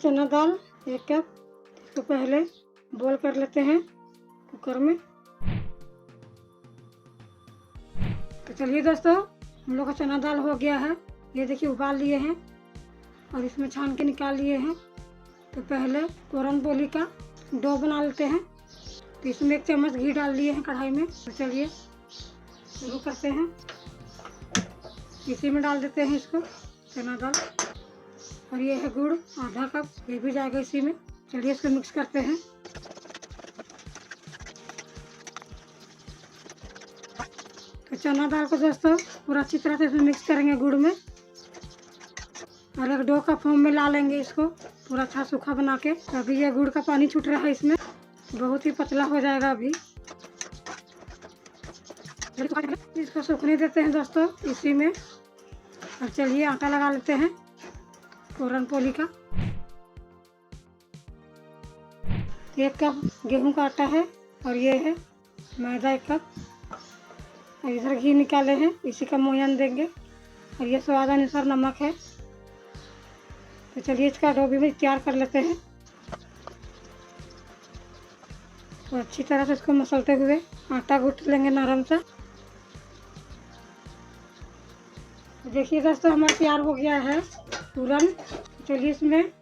चना दाल 1 कप। इसको पहले बॉईल कर लेते हैं कुकर में। तो चलिए दोस्तों, हम लोग का चना दाल हो गया है। ये देखिए उबाल लिए हैं और इसमें छान के निकाल लिए हैं। तो पहले पूरन पोली का डो बना लेते हैं। तो इसमें 1 चम्मच घी डाल लिए हैं कढ़ाई में। तो चलिए शुरू करते हैं। इसी में डाल देते हैं इसको चना दाल। और ये है गुड़ आधा कप, ये भी जाएगा इसी में। चलिए इसको मिक्स करते हैं। तो चना दाल को दोस्तों पूरा अच्छी तरह से इसमें मिक्स करेंगे गुड़ में, और एक डो का फॉर्म में ला लेंगे इसको पूरा अच्छा सूखा बना के। तो अभी ये गुड़ का पानी छूट रहा है इसमें, बहुत ही पतला हो जाएगा अभी। इसको सूखने देते हैं दोस्तों इसी में। और चलिए आटा लगा लेते हैं पूरन पोली का। 1 कप गेहूं का आटा है और ये है मैदा 1 कप। और इधर घी निकाले हैं, इसी का मोयन देंगे। और ये स्वाद अनुसार नमक है। तो चलिए इसका डो भी तैयार कर लेते हैं। तो अच्छी तरह से इसको मसलते हुए आटा गूंथ लेंगे नरम सा। देखिए दोस्तों, हमारा तैयार हो गया है पूरन। चलिए इसमें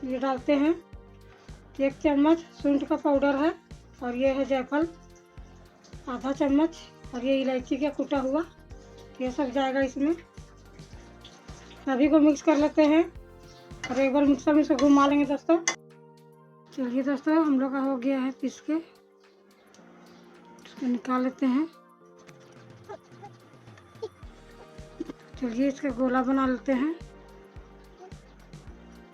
ये डालते हैं। 1 चम्मच सूंठ का पाउडर है और ये है जायफल आधा चम्मच, और ये इलायची का कूटा हुआ। ये सब जाएगा इसमें। सभी को मिक्स कर लेते हैं और एक बार मिक्सर में इसको घुमा लेंगे दोस्तों। चलिए दोस्तों, हम लोग का हो गया है पीस के। इसको निकाल लेते हैं। चलिए इसका गोला बना लेते हैं।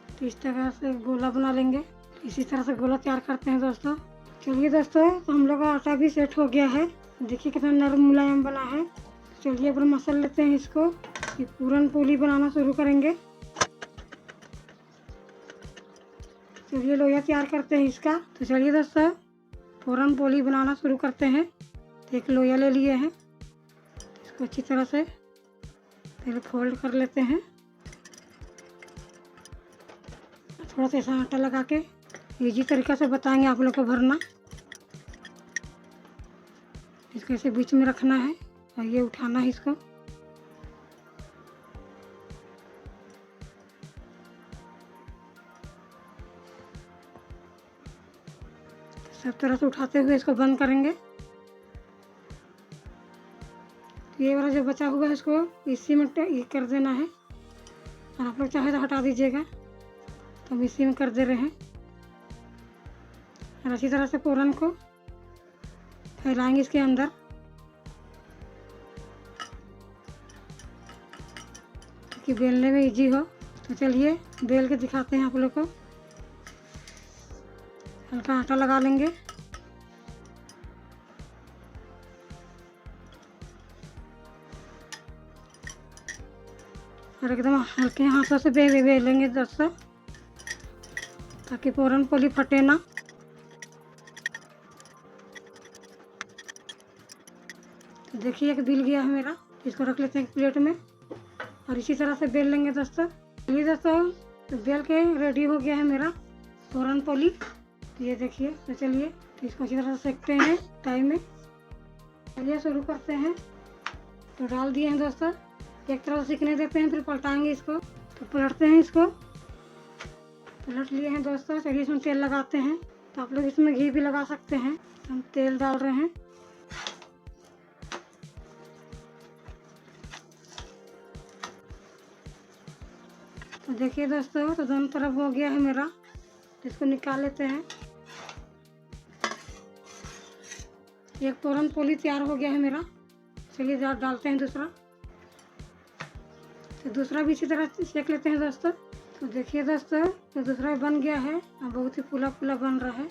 तो इस तरह से गोला बना लेंगे। इसी तरह से गोला तैयार करते हैं दोस्तों। चलिए दोस्तों, हम लोग का आटा भी सेट हो गया है। देखिए कितना नरम मुलायम बना है। चलिए अब मसल लेते हैं इसको। ये पूरन पोली बनाना शुरू करेंगे। चलिए लोया तैयार करते हैं इसका। तो चलिए दोस्तों, पूरन पोली बनाना शुरू करते हैं। तो एक लोया ले लिए हैं, इसको अच्छी तरह से पहले फोल्ड कर लेते हैं। थोड़ा सा ऐसा आटा लगा के इजी तरीका से बताएंगे आप लोग को भरना। इसको ऐसे बीच में रखना है और ये उठाना है इसको। सब तरह से उठाते हुए इसको बंद करेंगे। ये वाला जो बचा हुआ है इसको इसी में ये कर देना है। और आप लोग चाहे तो हटा दीजिएगा। तो हम इसी में कर दे रहे हैं। और अच्छी तरह से पूरन को फैलाएंगे इसके अंदर। कि बेलने में इजी हो। तो चलिए बेल के दिखाते हैं आप लोग को। हल्का आटा लगा लेंगे। और एकदम हल्के हाथों से बेलेंगे दोस्तों, ताकि पूरन पोली फटे ना। तो देखिए एक बिल गया है मेरा। इसको रख लेते हैं एक प्लेट में और इसी तरह से बेल लेंगे दोस्तों। ये दोस्तों तो बेल के रेडी हो गया है मेरा पूरन पोली। ये देखिए। तो चलिए इसको अच्छी तरह से सेकते हैं टाइम में। चलिए शुरू करते हैं। तो डाल दिए हैं दोस्तों, एक तरफ सीखने देते हैं, फिर पलटाएंगे इसको। तो पलटते हैं इसको। पलट लिए हैं दोस्तों। चलिए इसमें तेल लगाते हैं। तो आप लोग इसमें घी भी लगा सकते हैं। हम तेल डाल रहे हैं। तो देखिए दोस्तों, तो दोनों तरफ हो गया है मेरा। तो इसको निकाल लेते हैं। एक पूरन पोली तैयार हो गया है मेरा। चलिए डालते हैं दूसरा। तो दूसरा भी इसी तरह सेक लेते हैं दोस्तों। तो देखिए दोस्तों, तो दूसरा बन गया है और बहुत ही फूला फूला बन रहा है।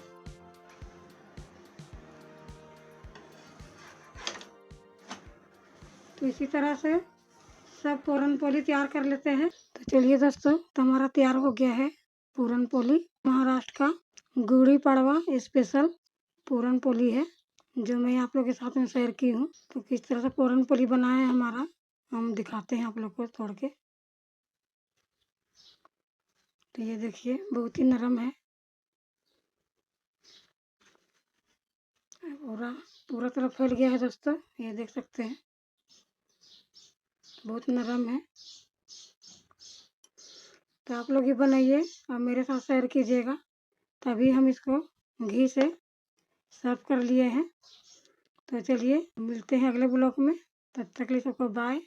तो इसी तरह से सब पूरन पोली तैयार कर लेते हैं। तो चलिए दोस्तों, तो हमारा तैयार हो गया है पूरन पोली। महाराष्ट्र का गुड़ी पड़वा स्पेशल पूरन पोली है, जो मैं आप लोग के साथ में शेयर की हूँ। तो किस तरह से पूरन पोली बनाया है हमारा, हम दिखाते हैं आप लोग को तोड़ के। तो ये देखिए बहुत ही नरम है, पूरा पूरा तरफ फैल गया है दोस्तों, ये देख सकते हैं बहुत नरम है। तो आप लोग भी बनाइए और मेरे साथ शेयर कीजिएगा। तभी हम इसको घी से सर्व कर लिए हैं। तो चलिए मिलते हैं अगले ब्लॉग में, तब तक के लिए सबको बाय।